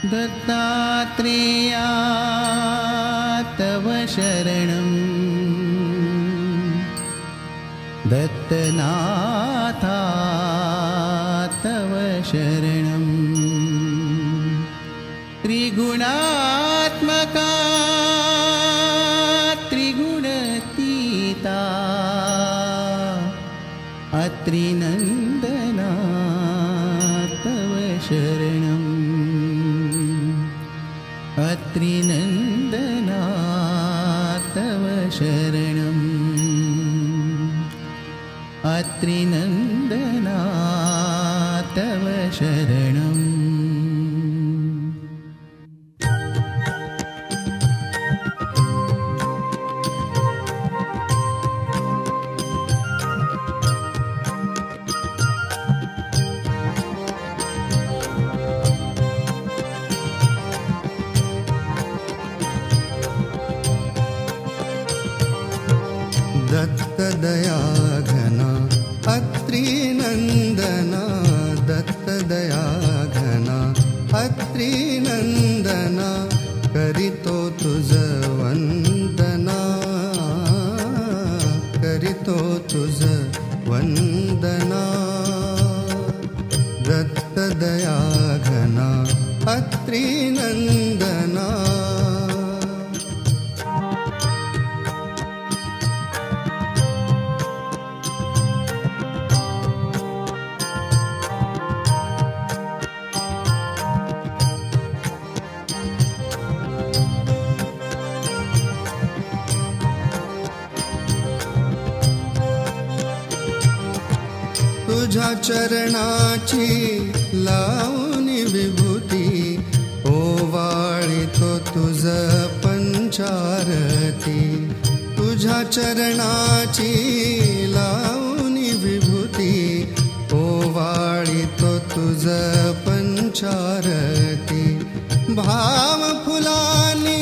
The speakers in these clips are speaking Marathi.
दत्तात्रेया तव शरणं दत्तनाथा तव शरणं त्रिगुणात्मका त्रिगुणातीता अत्रिनन्दना तव शरणं अत्रिनन्दना तव शरणं अत्रिनन्दना तव शरणं दत्तदयाघना अत्रिनन्दना दत्तदयाघना अत्रिनन्दना करितो तुझ वंदना करितो तुझ वंदना दत्तदयाघना अत्रिनन्दना तुझ्या चरणाची लावणी विभूती ओवाळितो तुझ पंचारती तुझ्या चरणाची लावणी विभूती ओवाळितो तुझ पंचारती भाव फुलानी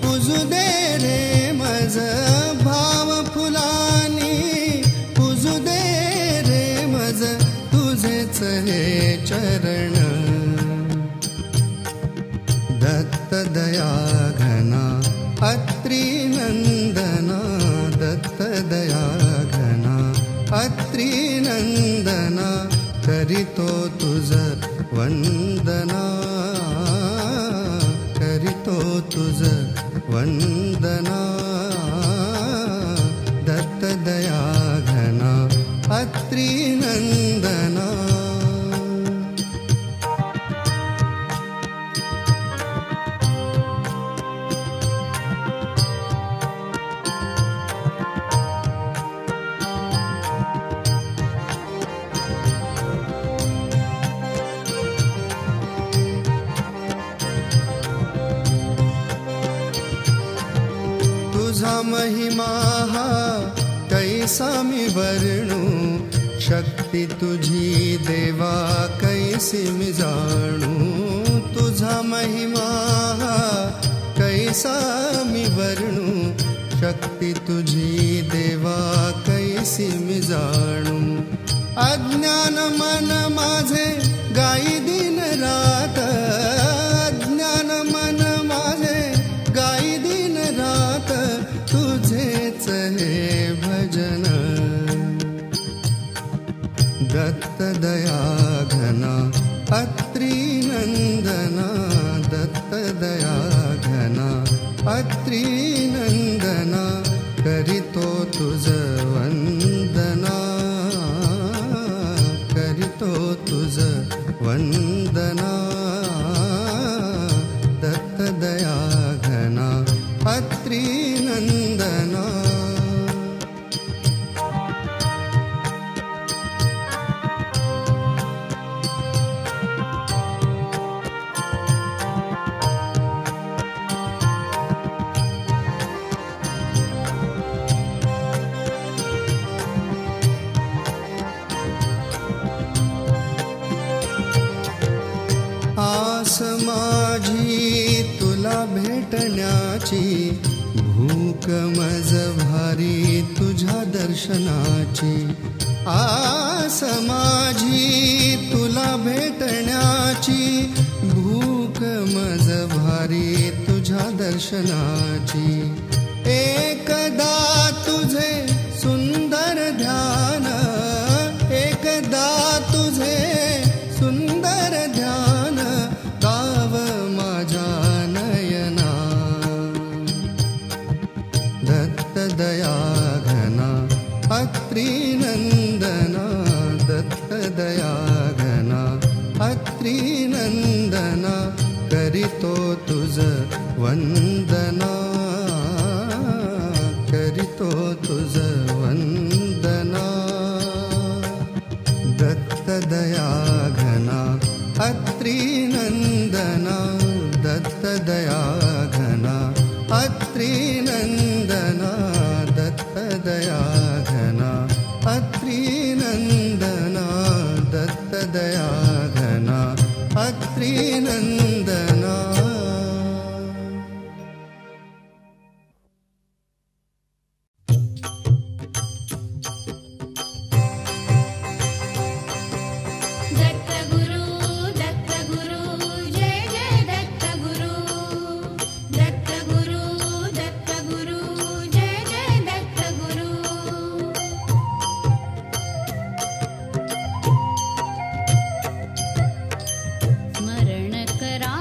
पुजू दे रे मज भाव फुलानी पुजू दे तुझेच हे चरण दत्तदयाघना अत्रिनन्दना दत्तदयाघना अत्रिनन्दना करितो तुझ वंदना करितो तुझ वंदना दत्तदयाघना अत्रिनन्दना तुझा महिमा हा कैसा मी वर्णू शक्ती तुझी देवा कैसी मी जाणू तुझा महिमा कैसा मी वर्णू शक्ती तुझी देवा कैसी मी जाणू अज्ञान मन माझे गाई दिन रात अज्ञान मन माझे गाई दिन रात तुझेच हे भजन दत्तदयाघना अत्रिनन्दना दत्तदयाघना अत्रिनन्दना करितो तुझ वंदना करितो तुझ वंदना दत्तदयाघना अत्रिनन्दना आस माझी तुला भेटण्याची भूक मज भारी तुझ्या दर्शनाची आस माझी तुला भेटण्याची भूक दर्शनाची. एकदा तुझे सुंदर ध्यान, एकदा तुझे सुंदर ध्यान गाव माझ्या नयना. दत्त दया घना अत्री नंदना, दत्त दया घना अत्री नंदना, करितो तुझ वंदना, करितो तुझ वंदना. दत्त दया घना अत्री नंदना, दत्त दया घना अत्री नंदना, दत्त दया घना अत्री नंदना, दत्त दया घना अत्री नंदना. स्मरण करा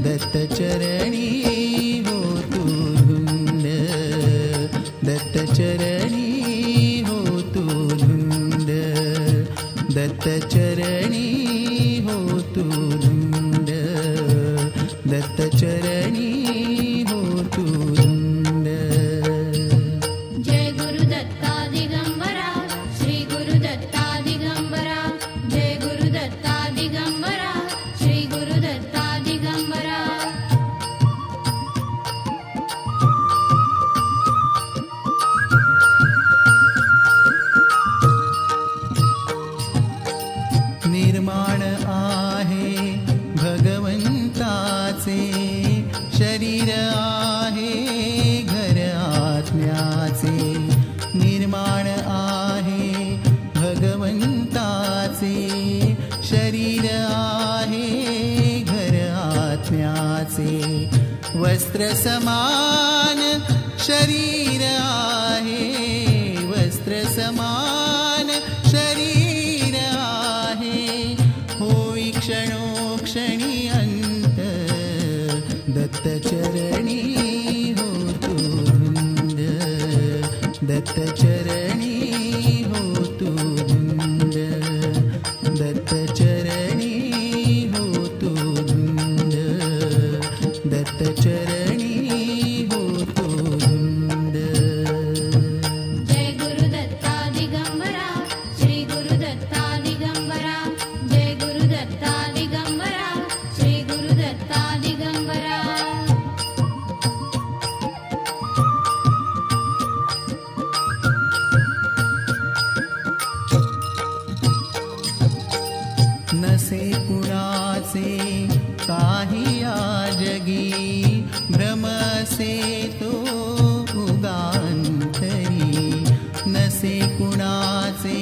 दत्तचरणी होतु धुंद दत्तचरणी होतु धुंद दत्तचरणी होतु धुंद दत्तचरणी होतु धुंद. जय गुरुदत्ता दिगंबरा श्री गुरुदत्ता दिगंबरा जय गुरुदत्ता दिगंबरा श्री गुरुदत्ता दिगंबरा. निर्माण आहे भगवंताचे शरीर आहे घर आत्म्याचे. निर्माण आहे भगवंताचे शरीर आहे घर आत्म्याचे. वस्त्र समान शरीर आहे वस्त्र समान शरीर आहे. होई क्षणोक्षणी अंत दत्तचरणी होतु धुंद दत्तचरणी होतु धुंद दत्तचरणी होतु धुंद दत्तचरणी होतु धुंद. जय गुरुदत्ता दिगंबरा श्री गुरुदत्ता दिगंबरा जय गुरुदत्ता दिगंबरा श्री गुरुदत्ता दिगंबरा. नसे कुणाचे काही आजगी भ्रमसे तो उगांतरी. नसे कुणाचे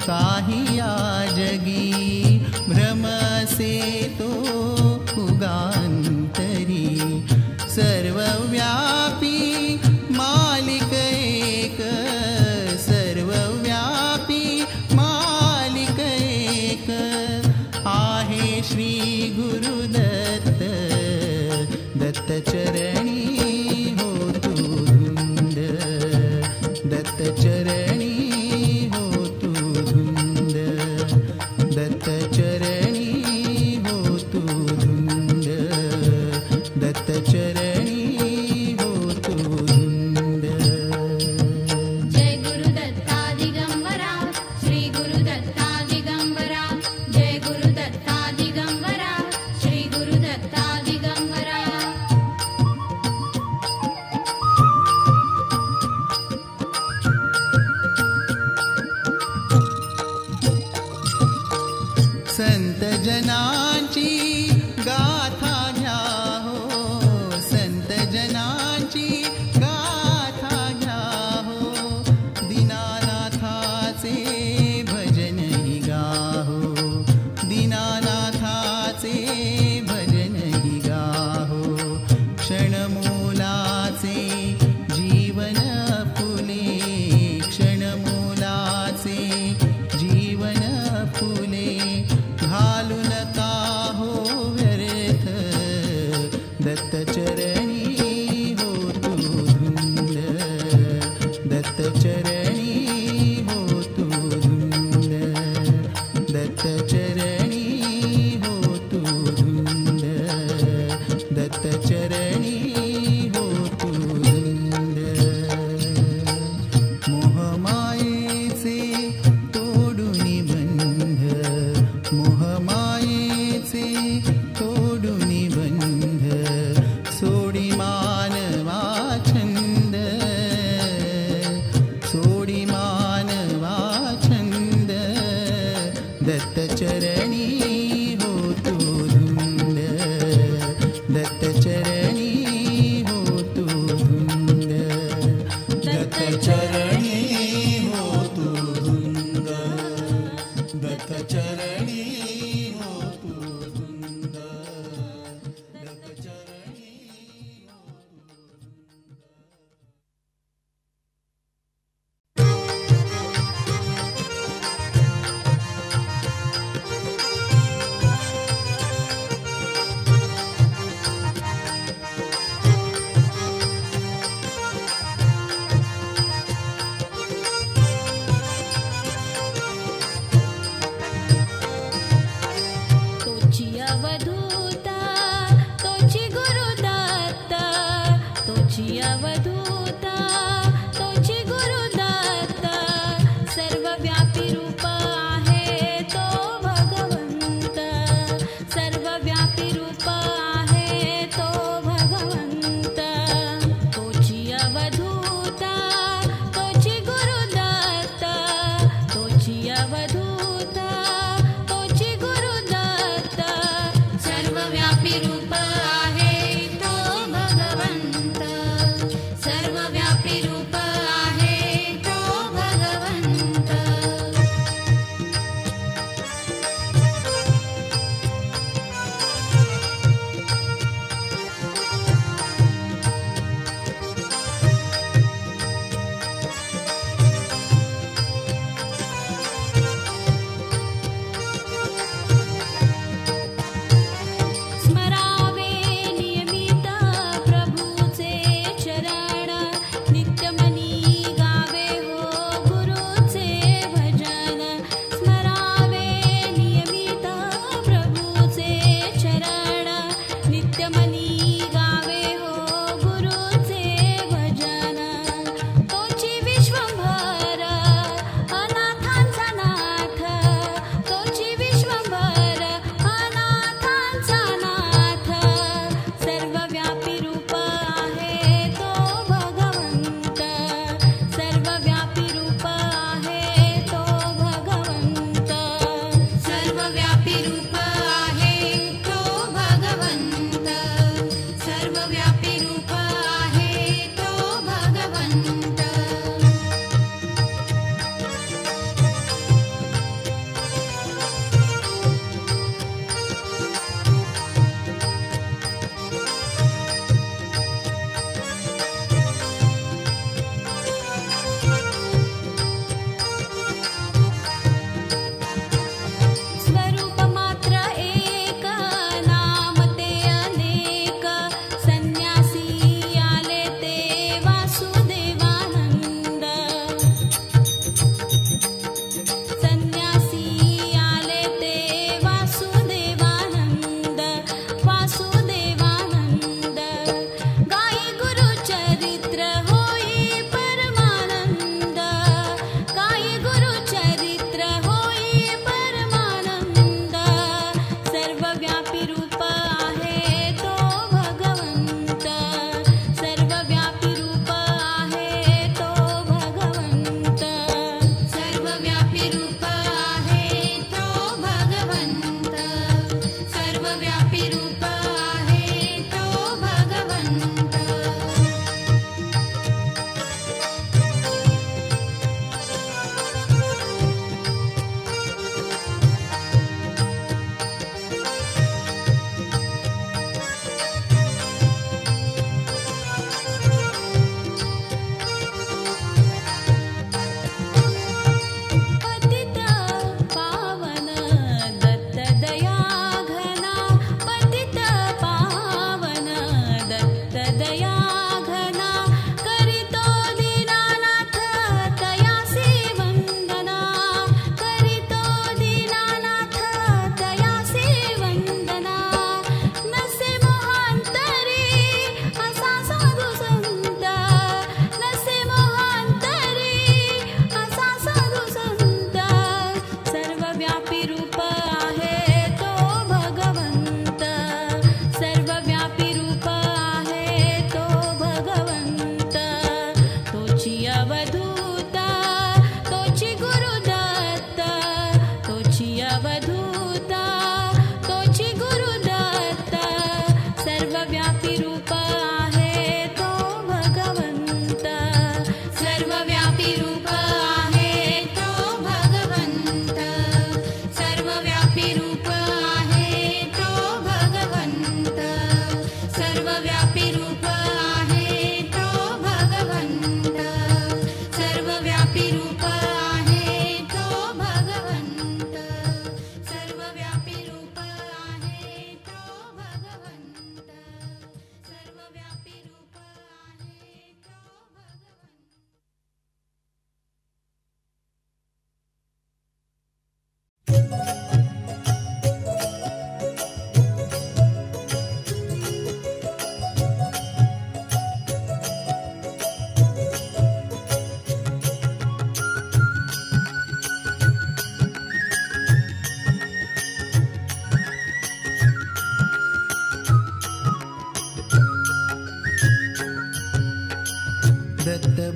काही आजगी भ्रमसे तो उगांतरी. सर्वव्यापी मालिक एक सर्वव्यापी मालिक एक आहे श्री गुरुदत्त दत्तचरणी होतु धुंद दत्तचरणी होतु धुंद दत्तचरणी होतु धुंद दत्तचरणी होतु धुंद. जय गुरुदत्ता दिगंबरा श्री गुरुदत्ता दिगंबरा जय गुरुदत्ता दिगंबरा श्री गुरुदत्ता दिगंबरा. संत जनांची गाथा घ्या हो संत जनांची गाथा घ्या हो. दीनानाथाचे भजनही गाहो दीनानाथाचे भजनही गाहो. क्षणमूलाचे जीवन फुले क्षणमूलाचे जीवन फुले. घालू नका हो व्यर्थ दत्तचरणी होतु धुंद दत्तचरणी होतु धुंद दत्तचरणी होतु धुंद दत्तचरणी होतु धुंद. मोहमायेचे तोडुनि बंध मोहमायेचे तोडुनि बंध. सोडी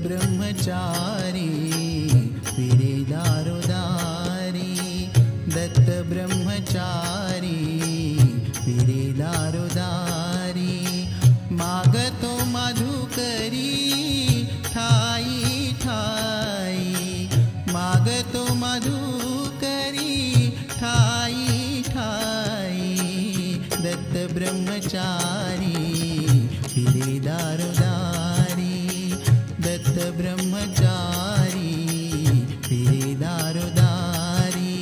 ब्रह्मचारी फिरे दारोदारी दत्त ब्रह्मचारी फिरे दारोदारी मागतो मधुकरी ठाई ठाई मागतो मधुकरी ठाई ठाई दत्त ब्रह्मचारी फिरे दारोदारी दत्त ब्रह्मचारी फिरे दारोदारी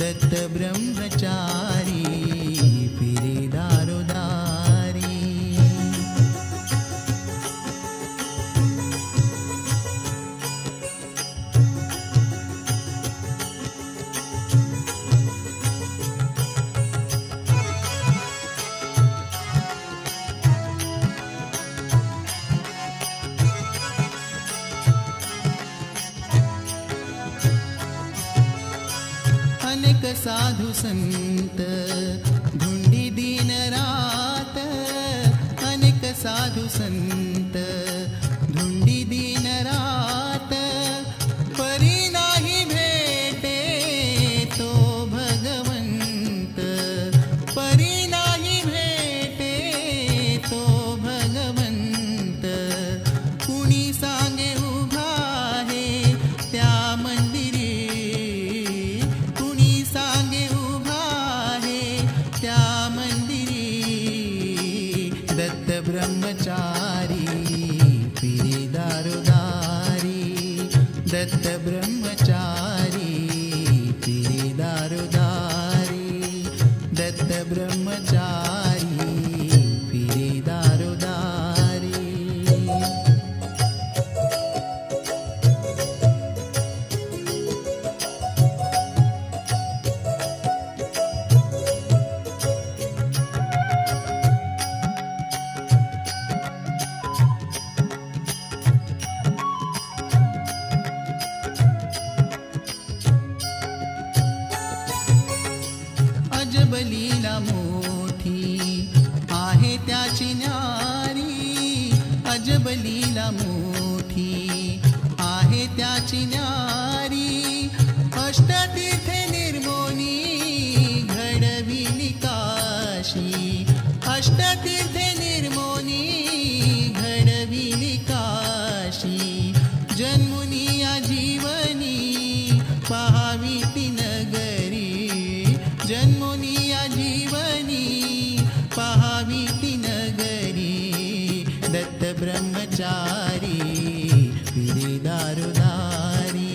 दत्त ब्रह्मचारी फिरे दारोदारी अनेक साधु संत धुंडी दिन रात अनेक साधु संत धुंडी दिन रात परी नाही भेटे तो भगवंत परी नाही भेटे तो भगवंत कुणी सांगे उभा आहे त्या मंदिरी सांगे उभा आहे त्या मंदिरी दत्त ब्रह्मचारी फिरे दारोदारी दत्त ब्रह्मचारी फिरे दारोदारी दत्त ब्रह्मचारी फिरे दारोदारी अजब लीला मोठी आहे त्याची न्यारी अजब लीला मोठी आहे त्याची न्यारी अष्टतीर्थे निर्मोनी घडविली काशी अष्टतीर्थे निर्मोनी घडविली काशी जन्मुनी या जीवनी पहावी ती नगरी जन्मोनी या जीवनी पहावी ती नगरी दत्त ब्रह्मचारी फिरे दारोदारी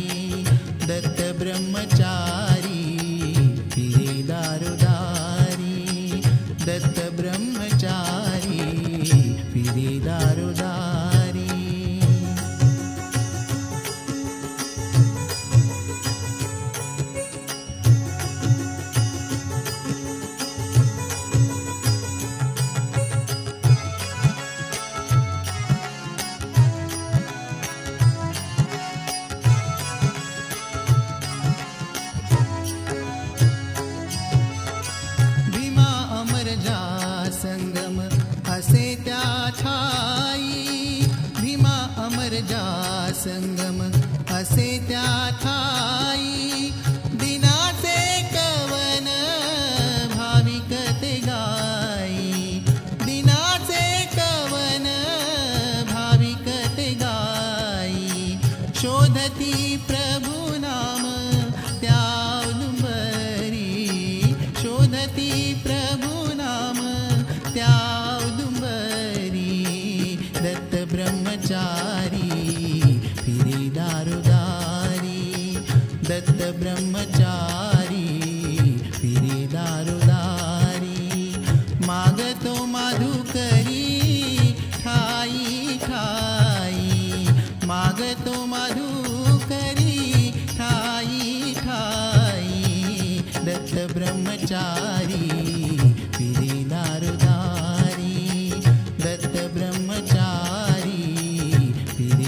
दत्त ब्रह्मचारी फिरे दारोदारी दत्त ब्रह्मचारी फिरे दारोदारी संगम असे त्या ठाई भीमा अमर जा संगम असे त्या ठाई दिनाचे कवन भाविक ते गाई दिनाचे कवन भाविक ते गाई शोधती प्रभु नाम त्या औदुंबरी शोधती प्रभु नाम त्या औदुंबरी दत्त ब्रह्मचारी फिरे दारोदारी दत्त ब्रह्मचारी फिरे दारोदारी मागतो मधुकरी ठाई ठाई मागतो मधुकरी ठाई ठाई दत्त ब्रह्मचारी फिरे दारोदारी दत्त ब्रह्मचारी फिरे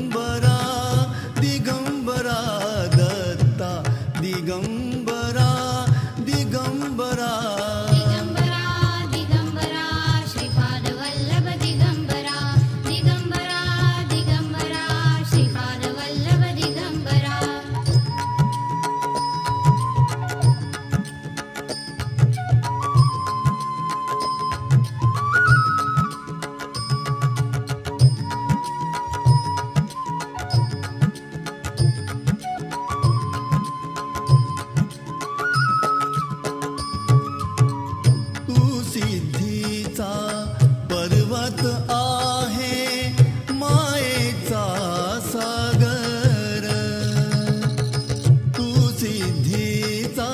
दिगंबरा दिगंबरा दत्ता दिगंबरा दिगंबरा दिगंबरा दिगंबरा श्रीपाद वल्लभ दिगंबरा दिगंबरा दिगंबरा श्रीपाद वल्लभ दिगंबरा तू सिद्धीचा पर्वत आहे मायेचा सागर तू सिद्धीचा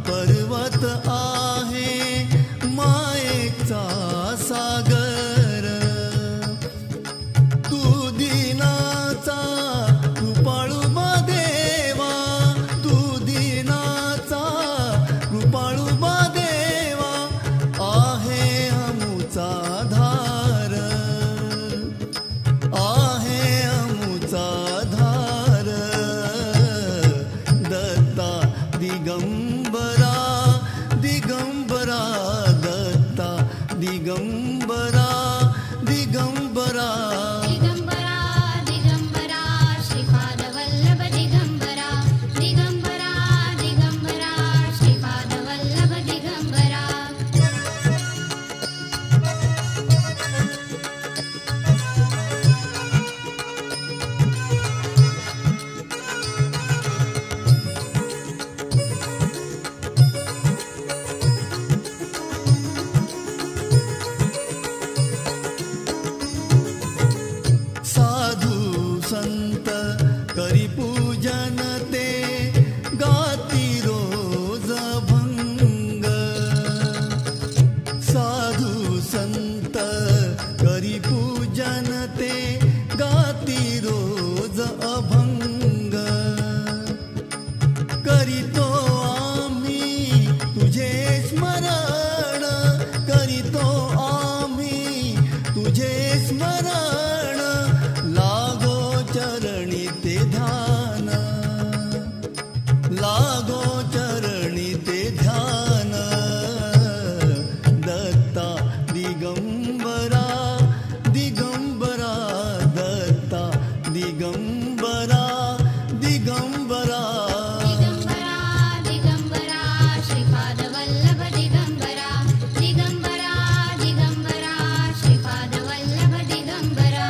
पर्वत आहे मायेचा सागर तू दीनाचा कृपाळू देवा तू दीनाचा कृपाळू देवा आहे अमुचा धार आहे अमुचा धार दत्ता दिगंबरा दिगंबरा दत्ता दिगंबरा दिगंबरा दिगंबरा दिगंबरा श्रीपाद वल्लभ दिगंबरा दिगंबरा दिगंबरा श्रीपाद वल्लभ दिगंबरा साधू संत करी पूजन ते गाती रोज भंग साधू संत करी पूजन ते गाती रोज अभंग करीतो आम्ही तुझे स्मरण करीतो आम्ही तुझे स्मरण लागो चरणी ते ध्यान लागो चरणी ते ध्यान दत्ता दिगंबरा दिगंबरा दत्ता दिगंबरा दिगंबरा दिगंबरा दिगंबरा श्रीपाद वल्लभ दिगंबरा दिगंबरा दिगंबरा श्रीपाद वल्लभ दिगंबरा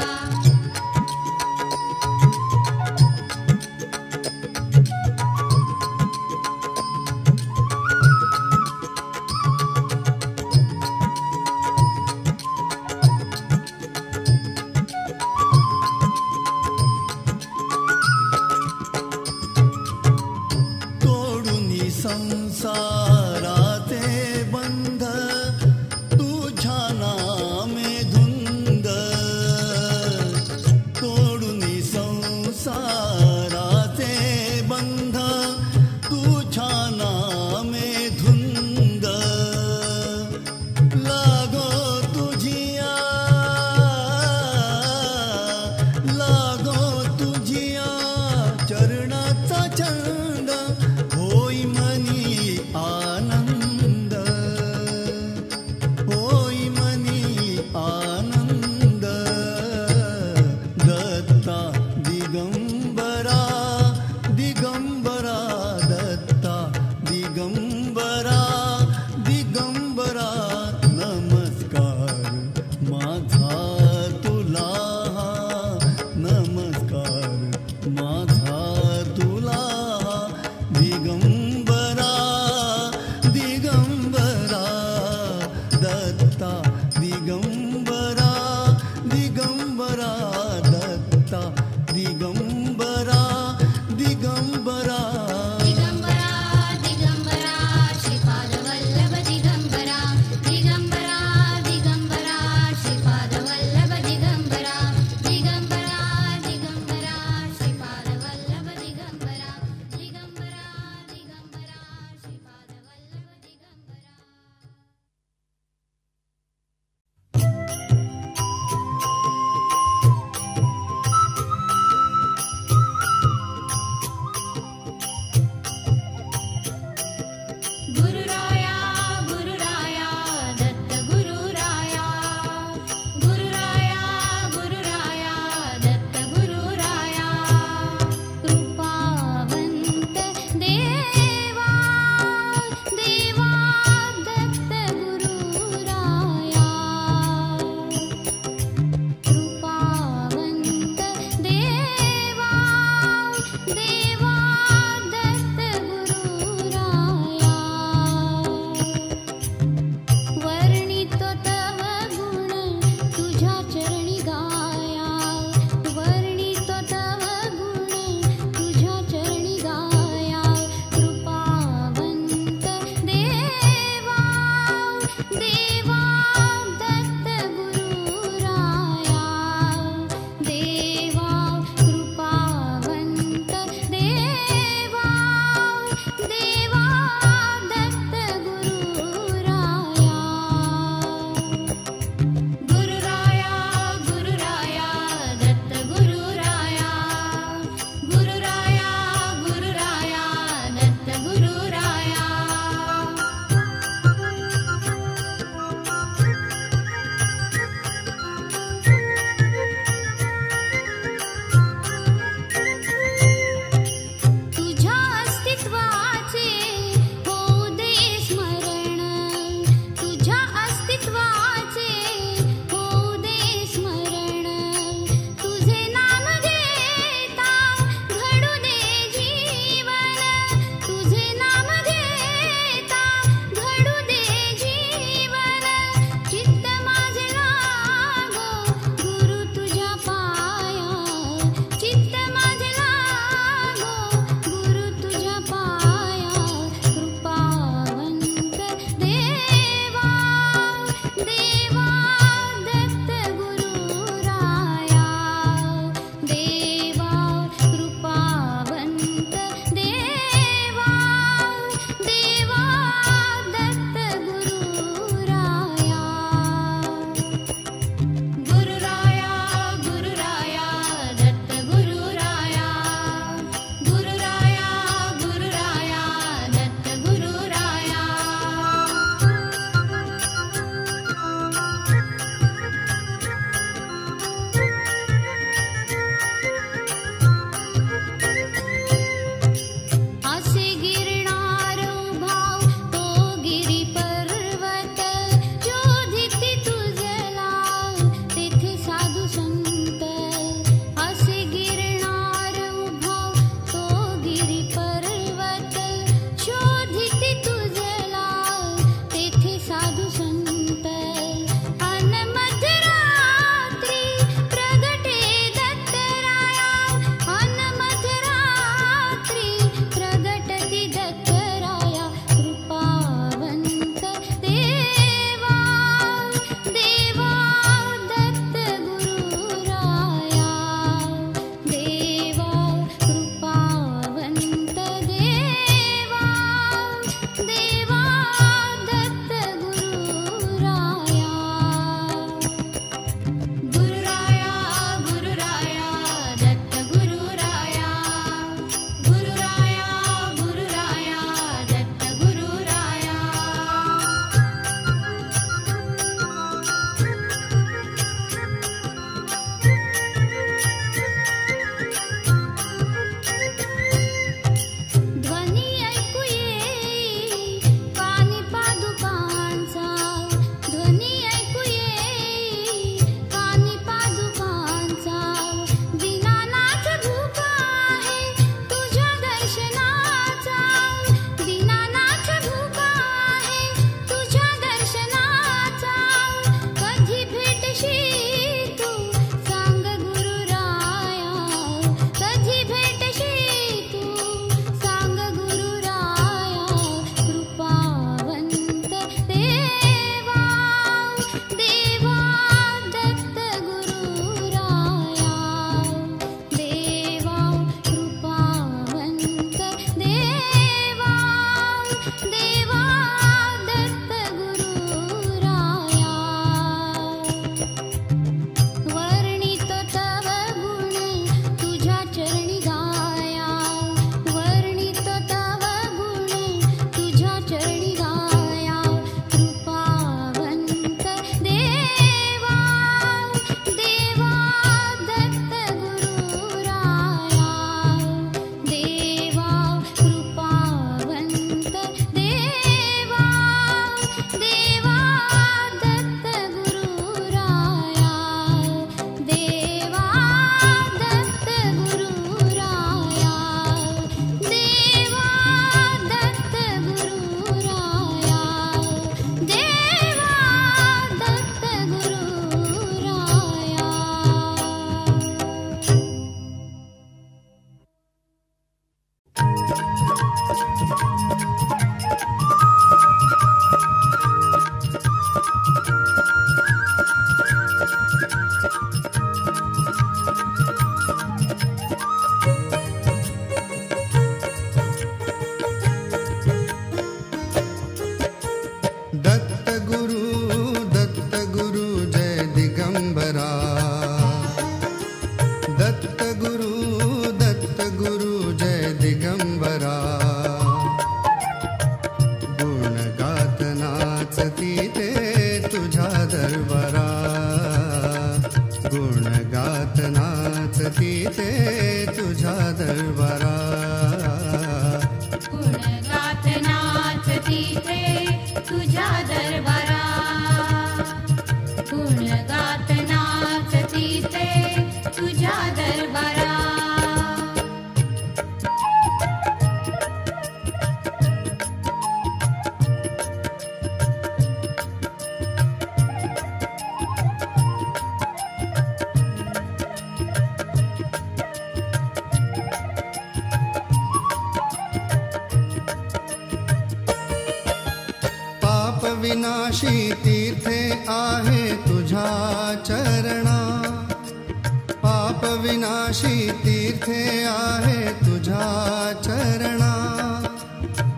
गुरु जय दिगंबरा गुण गात नाचती ते तुझ्या दरबारा गुण गात नाचती ते तुझ्या दरबारा गुण गात नाचती ते तुझ्या दरबारा गुण गात नाचती ते तुझ्या दरबारा विनाशी तीर्थे आहे तुझ्या चरणा पाप विनाशी तीर्थे आहे तुझ्या चरणा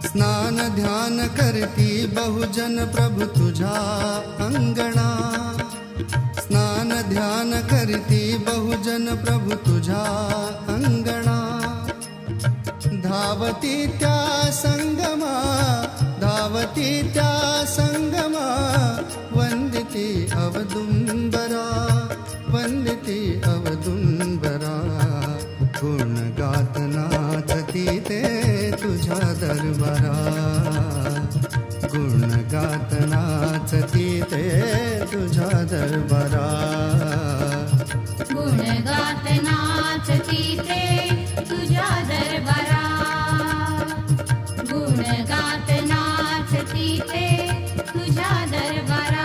स्नान ध्यान करती बहुजन प्रभु तुझ्या अंगणा स्नान ध्यान करती बहुजन प्रभु तुझ्या अंगणा धावती त्या संगमा धावती त्या संगमा वंदिती अवदुंबरा वंदिती अवदुंबरा गुण गात नाचती ते तुझ्या दरबारा गुण गात नाचती ते तुझ्या दरबारा गुण गात नाचती ते तुझ्या दरबारा गुण गात नाचती ते तुझ्या दरबारा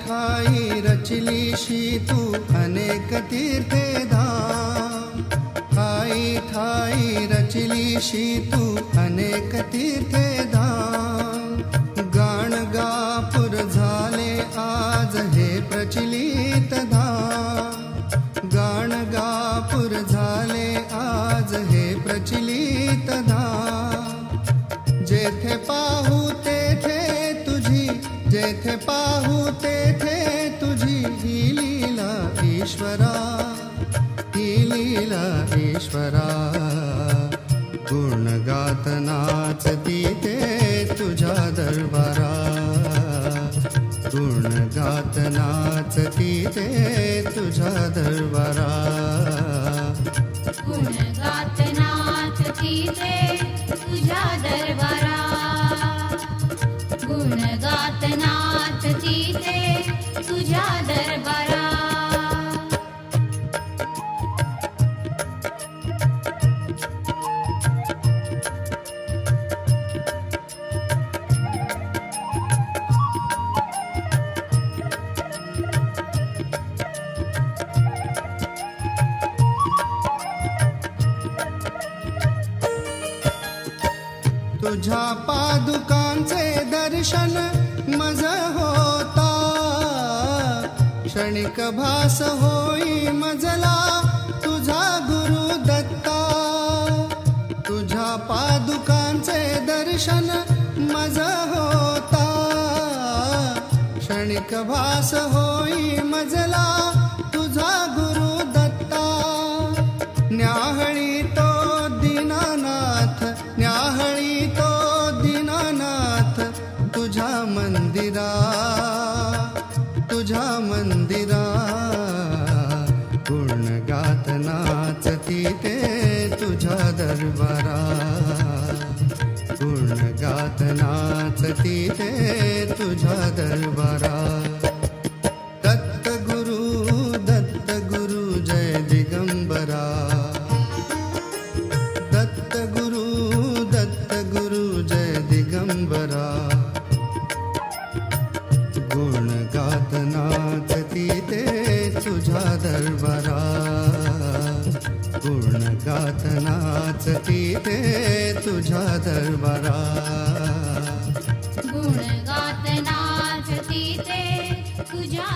ठाई रचलीशी तू अनेक तीर्थे धाम ठाई ठाई रचलीशी तू अनेक तीर्थे धाम गाणगापूर झाले आज हे प्रचलित धाम गाणगापूर झाले आज हे प्रचलित धाम जेथे पाहू तेथे तुझी जेथे पाहू तेथे तुझी ही लीला ईश्वरा ही लीला ईश्वरा गुण गात नाचती ते तुझ्या दरबारा गुण गात नाचती ते तुझ्या दरबारा गुण गात नाचती ते तुझ्या दरबारा गुण गात नाचती ते तुझ्या दरबारा तुझ्या पादुकांचे दर्शन मज होता क्षणिक भास होई मजला तुझा गुरु दत्ता तुझ्या पादुकांचे दर्शन मज होता क्षणिक भास होई मजला तुझा गुरु दत्ता न्याहळी तो दीनानाथ न्याहळी तो दीनानाथ तुझ्या मंदिरा गुण गात नाचती ते तुझ्या दरबारा गुण गात नाचती ते तुझ्या दरबारा दत्त गुरु जय दिगंबरा दत्त गुरु जय दिगंबरा गुण गात नाचती ते तुझ्या दरबारा गुण गात नाचती ते तुझ्या दरबारा गुण गात नाचती ते तुझ्या